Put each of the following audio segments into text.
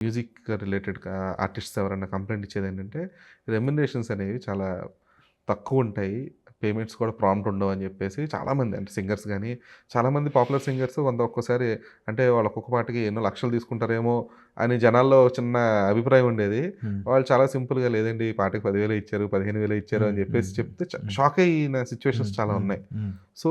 Music related artists ఎవరైనా complaint ఇచ్చేదేంటంటే, remunerations అనేవి చాలా తక్కువుంటాయి. పేమెంట్స్ కూడా ప్రాంప్ట్ ఉండవని జెప్పేసి చాలామంది అంటే సింగర్స్ గానీ, చాలామంది పాపులర్ సింగర్స్ ఒక్కోసారి అంటే వాళ్ళు ఒక్కొక్క పాటకి ఎన్నో లక్షలు తీసుకుంటారేమో అని జనాల్లో చిన్న అభిప్రాయం ఉండేది. హ్మ్. వాళ్ళు చాలా సింపుల్‌గా లేదండి ఈ పాటకి 10,000 ఇచ్చారు, 15,000 ఇచ్చారు అని జెప్పేసి చెప్తే షాక్ అయిన సిట్యుయేషన్స్ చాలా ఉన్నాయి. సో,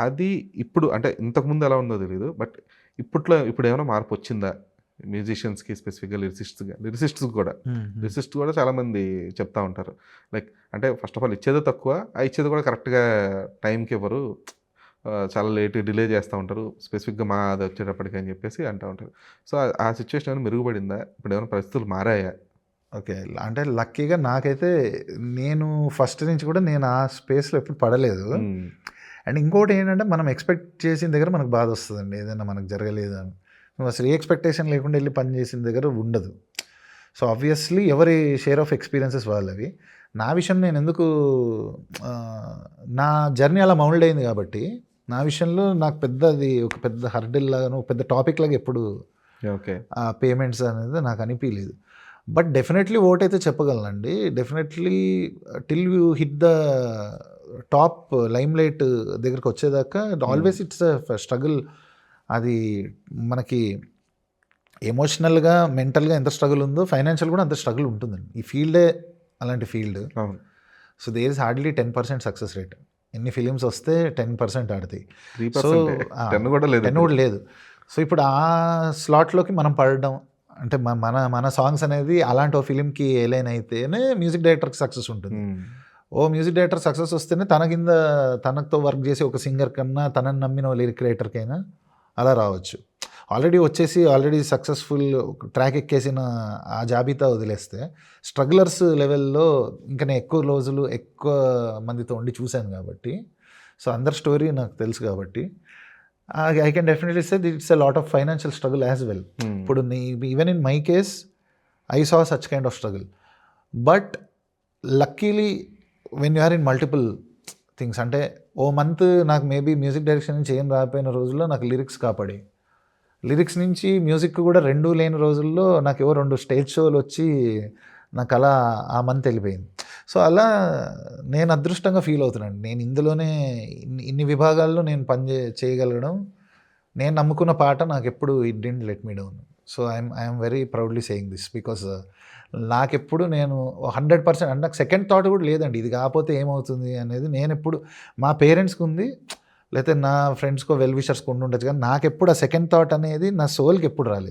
అది ఇప్పుడు అంటే ఇంతకుముందు ఎలా ఉందో తెలీదు. బట్ ఇప్పుడేమైనా మార్పొచ్చిందా? మ్యూజిషియన్స్‌కి స్పెసిఫిక్‌గా లిరిసిస్ట్స్‌కి కూడా. లిరిసిస్ట్ కూడా చాలామంది చెప్తా ఉంటారు. లైక్ అంటే ఫస్ట్ ఆఫ్ ఆల్ ఇచ్చేదే తక్కువ. ఆ ఇచ్చేది కూడా కరెక్ట్‌గా టైంకి ఇవ్వరు. చాలా డిలే చేస్తా ఉంటారు. స్పెసిఫిక్‌గా మాది వచ్చేటప్పటికి అని చెప్పేసి అంటా ఉంటారు. సో, ఆ సిట్యుయేషన్ ఏమైనా మెరుగుపడిందా? ఇప్పుడేమైనా పరిస్థితులు మారాయా? ఓకే. అంటే లక్కీగా నాకైతే నేను ఫస్ట్ నుంచి కూడా నేను ఆ స్పేస్‌లో ఎప్పుడు పడలేదు. హ్మ్. అండ్ ఇంకోటి ఏంటంటే మనం ఎక్స్‌పెక్ట్ చేసిన దగ్గర మనకు బాధొస్తదండి. ఏదైనా మనకు జరగలేదు అని. నువ్వు అసలు ఏ ఎక్స్‌పెక్టేషన్ లేకుండా ఎళ్లి పని చేసిన దగ్గర ఉండదు. సో, ఆబ్వియస్లీ ఎవరి షేర్ ఆఫ్ ఎక్స్‌పీరియన్సెస్ వాళ్ళవి. నా విషయం నేనెందుకు నా జర్నీ అలా మౌల్డ్ అయింది కాబట్టి, నా విషయంలో నాకు అది ఒక పెద్ద హర్డిల్ లాగాను, పెద్ద టాపిక్ లాగా ఎప్పుడు ఓకే. పేమెంట్స్ అనేది నాకు అనిపియలేదు. బట్ డెఫినెట్లీ ఓటైతే చెప్పగలనండి. Definitely till you hit the top limelight దగ్గరకొచ్చేదాకా ఆల్వేస్ ఇట్స్ స్ట్రగుల్. అది మనకి ఎమోషనల్‌గా, మెంటల్‌గా ఎంత స్ట్రగుల్ ఉందో ఫైనాన్షియల్ కూడా అంత స్ట్రగుల్ ఉంటుందండి. ఈ ఫీల్డే అలాంటి ఫీల్డ్. అవును. So, there is hardly 10% success rate. ఎన్ని ఫిలిమ్స్ వస్తే 10% ఆడతాయి. 3% 10 కూడా లేదు 10 ఇప్పుడు. కూడా లేదు. సో, ఇప్పుడు ఆ స్లాట్‌లోకి మనం పడడం అంటే మన మన సాంగ్స్ అనేది అలాంటి ఓ ఫిలింకి ఎలైన్ అయితేనే మ్యూజిక్ డైరెక్టర్‌కి సక్సెస్ ఉంటుంది. హ్మ్. ఓ మ్యూజిక్ డైరెక్టర్ సక్సెస్ వస్తేనే తనతో వర్క్ చేసే ఒక సింగర్ కన్నా, తనని నమ్మిన ఓ లిరిక్ రైటర్‌కైనా అలా రావచ్చు. ఆల్రెడీ సక్సెస్‌ఫుల్ ట్రాక్ ఎక్కేసిన ఆ జాబితా వదిలేస్తే, స్ట్రగ్లర్స్ లెవెల్‌లో ఇంక నేను ఎక్కువ రోజులు, ఎక్కువ మందితో ఉండి చూశాను కాబట్టి, సో, అందరి స్టోరీ నాకు తెలుసు కాబట్టి, I can definitely say it's a lot of financial struggle as well. Hmm. ఇప్పుడు even in my case, I saw such kind of struggle. But luckily when you are in multiple things అంటే, ఓ month నాకు maybe music direction నుంచి ఏం రాకపోయిన రోజుల్లో నాకు lyrics కాపాడాయి. లిరిక్స్ నుంచి మ్యూజిక్ కూడా 2 లేని రోజుల్లో నాకేవో 2 స్టేజ్ షోలొచ్చి నాకలా ఆ మంత్ ఎళ్ళిపోయింది. సో, అలా నేను అదృష్టంగా ఫీల్ అవుతున్నాను. నేను ఇందులోనే ఇన్ని విభాగాల్లో నేను చేయగలగడం, నేను నమ్ముకున్న పాట నాకెప్పుడు it didn't let me down. So, I'm very proudly saying this because నాకెప్పుడు నేను 100% అంటే నాకు సెకండ్ థాట్ కూడా లేదండి. ఇది కాకపోతే ఏమవుతుంది అనేది నేనెప్పుడు మా పేరెంట్స్‌కి ఉంది. లేతే నా ఫ్రెండ్స్‌కో, వెల్ విషర్స్‌కో ఉండుండొచ్చు కానీ నాకెప్పుడు ఆ సెకండ్ థాట్ అనేది నా సోల్‌కి ఎప్పుడు రాలేదు.